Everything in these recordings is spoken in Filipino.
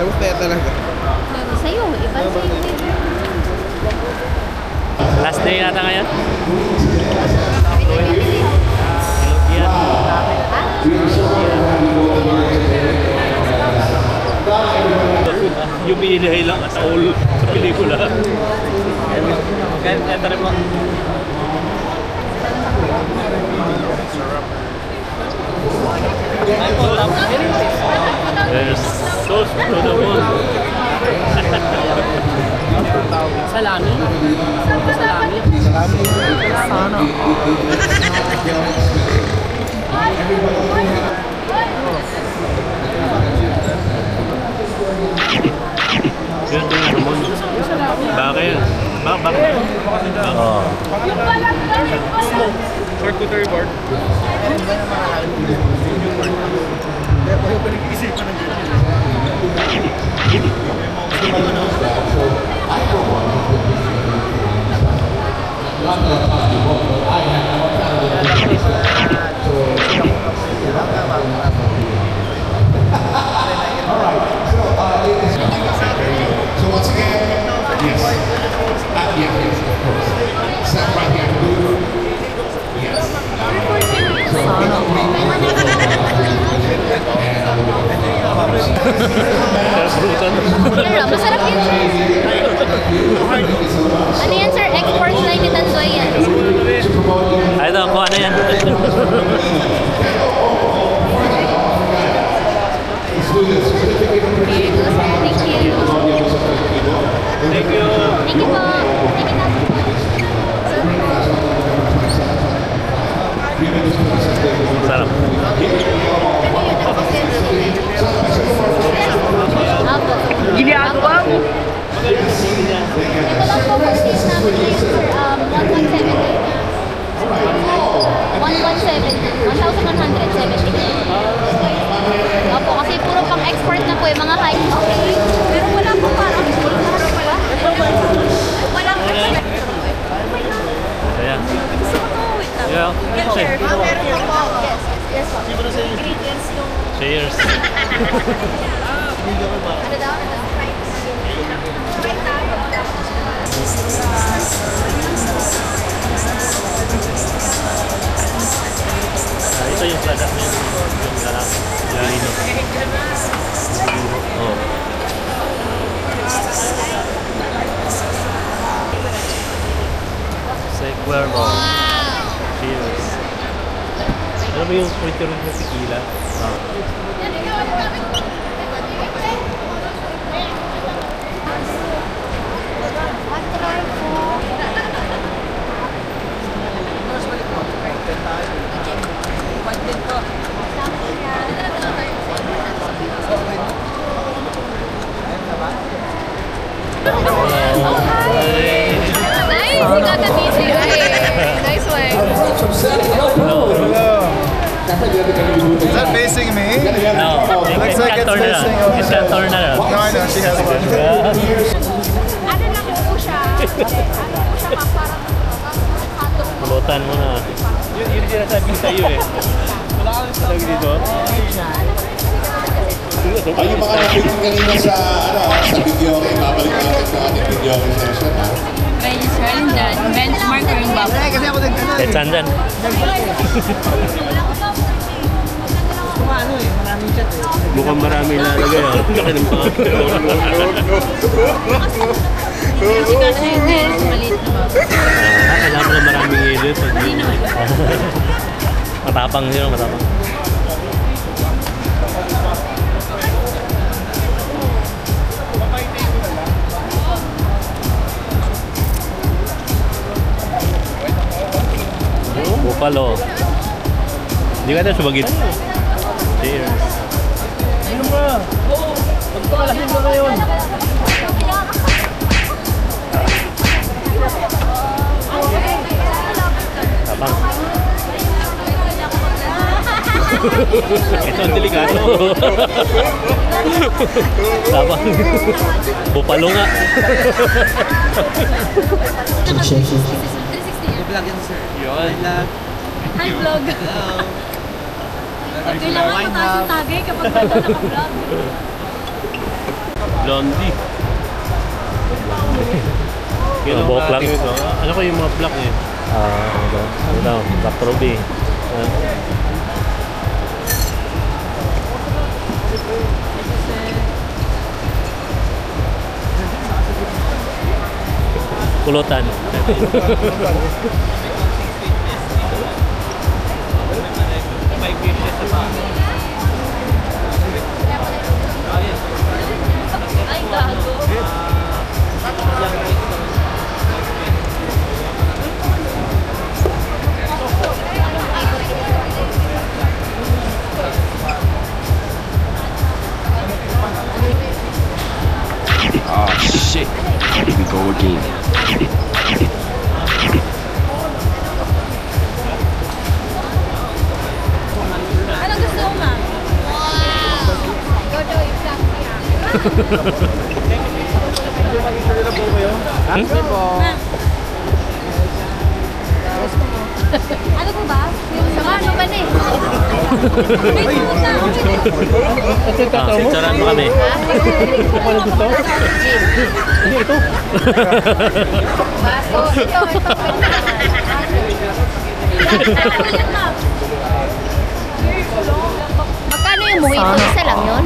Masaya talaga. Pero sa'yo, iba sa'yo. Last day yata ngayon? Yung inihay lang at all sa pelikula. Ito rin mo. There's sauce to the moon. Salami? Salami? Sana. Yun yung hamon. Bakit? Bakit? Oo. Charcuterie board. So once again, yes. Yeah, yes, of course. Set right here. Yes. Pero masarap yun. Ano yan, sir? Export line ni Tandoy yan. Ay, ito, kung ano yan. Thank you. Thank you. Thank you po. Thank you. Sarap. Ginagawa mo. Ito lang po kasi namin ngayon, sir. 1,170. Opo, kasi puro pang export na po yung mga high. Okay. Pero wala po parang wala. Wala po. Ayan. Gusto ko to. Wait lang. Yeah. Share. Meron pa po. Yes. Ingredients yung... Cheers. Ano daw? Ito yung product niya. Yung lalaki. Lalino. Oh. Sequero. Cheers. Alam mo yung pretty rin ng tequila? Nice! You got the DJ. Nice one. Is that facing me? No. Looks like it's facing over It's there. a tornado. No, I know, she has one. Ano lang po siya? Ano po siya parang hotdog. Pulutan mo na. Yun yung sinasabi sa'yo eh. Wala kang sabi dito. Ay, yung mga nakikin kanina sa, sa video, babalik natin sa ating video session. Benchmark ko yung babo. Kahit saan dyan. Mukhang marami ilalagay ah. Laki ng mga. Kailangan mo na maraming ilit. Matapang yun, matapang. Buffalo. Hindi ka na sumagit. Cheers. Ano ba? Magpakalasin mo na yun. Tapang. Ito ang delikado. Tapang. Buffalo nga. Vlog yan, sir. Yun. Hi, vlog. Kailangan mataas yung tagay kapag naka-vlog. Blondie. Ganun buhok lang. natin ito. Ano ko yung mga black eh? Ito, Black Ruby. Pulutan. Ay, gago. Oh shit. Here we go again. Ano gusto mo, ma'am? Wow! Godo, i-vlog niya. Ma'am. Ano po ba? Sama, ano ba eh? May puta! Sitsaran mo kami. Ano gusto? Hindi, ito. Baso, ito. Magkano yung mojito? Isa lang yun?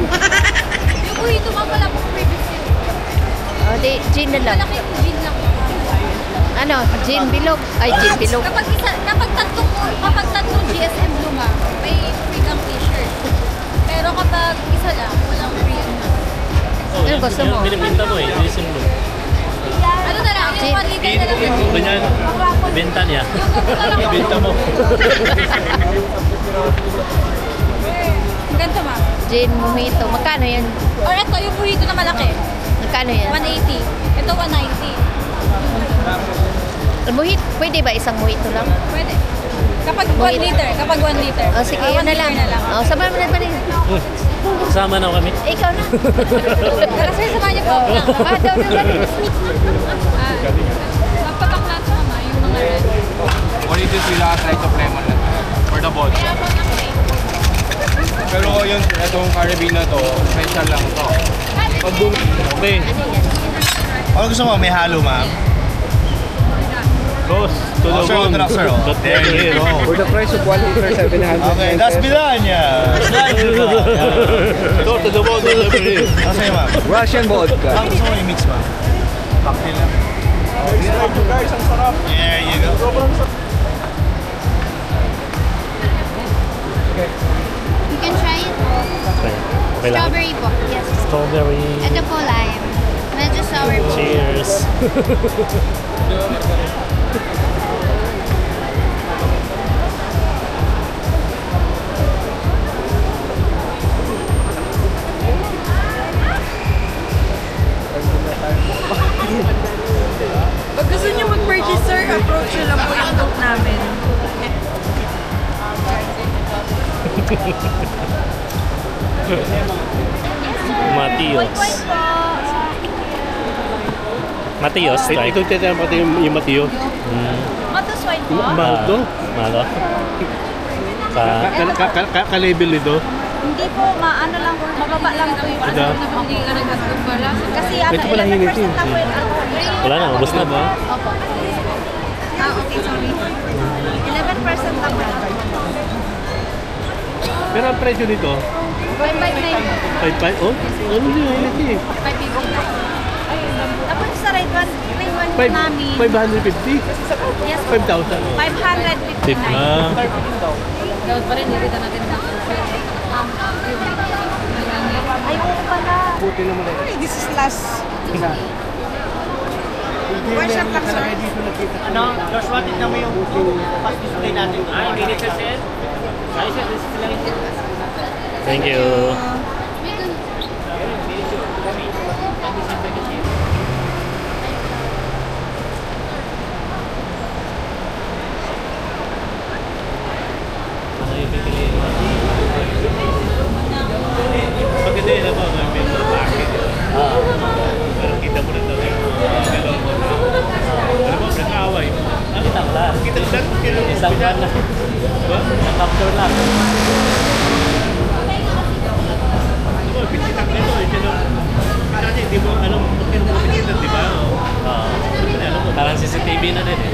Yung mojito, ma'am, wala pong previous yun. O, di, gin na lang. Malaki yung gin lang. Ano, gin bilog? Ay, gin bilog. Kapag tatlong GSM Blue, ma'am, may free kang t-shirt. Pero kapag isa lang, walang free yun, ma'am. Ano gusto mo? Yung binibinta mo eh, Jason Blue. Ano na lang? Yung 1 liter na lang. Ganyan, benta niya. Benta mo. Ganito, ma'am. Gin mojito. Magkano yan? Or ito, yung mojito na malaki. Magkano yan? 180. Ito, 190. Mojito, pwede ba isang mojito lang? Pwede. Kapag 1 liter. Kapag 1 liter. O sige, yun 1 na lang. liter na lang. O, sabahan mo na ba rin? Sama na kami. Ikaw na. Tara, sir, samahan niyo po. Ah, daw na ba rin? Magpapaklat sa mama yung mga red. What is this without like of lemon for the ball? Pero yun, itong Caribbean na to, special lang to. Okay. Ano gusto mo? May halo, ma'am? Boss, to the Sir, bone. ito na, sir. Oh. Not There you go. For the price of 1 liter, 700. Okay, that's Bilanya. Ito, to the bone, delivery. Ano sa'yo, ma'am? Russian vodka. Ma'am, gusto mo i-mix, ma'am? Cocktail lang. Guys, ang sarap. There you go. You can try it po. Okay lang. Strawberry po. Yes. Strawberry. Ito po lime. Medyo sour po. Cheers. Pag gusto niyo mag-purchase, sir, approach nyo lang po yung booth namin. Matios. Matios, right? Ito tiyatama pati yung Mateo. Matos wine po? Mahal to. Malo. Ka-label nito. Hindi po, maano lang po, mababa lang po yung Ito? hindi ka nagkasubala. Kasi ano, Ito pala 11% hinit yun. na po yung alcohol. Wala na, ubos na ba? Opo. Okay, sorry. 11% lang po yung alcohol. Pero ang presyo nito, 559. 5.5. Oh, ano yun? Hinit eh. 559. Tapos sa right one, namin. 550? Yes, 5,000. 559. Ah, Dapat pa rin, nilita natin na. Ay, oo pala. Buti naman eh. Ay, this is last. One shot lang, sir. Ano? Joshua, tignan mo yung past-display natin. Ay, minutes sa sir. Ay, sir, this is lang yung thank you. Maganda yun naman, may mga bakit. Pero kita mo na talaga yung galaw mo. Alam mo, nag-aaway. Kita mo lang. Kita mo lang, Isang buwan na. Nakapture lang. Pinitak nito, hindi hindi mo alam kung kino mo kita, di ba? Parang CCTV na din eh.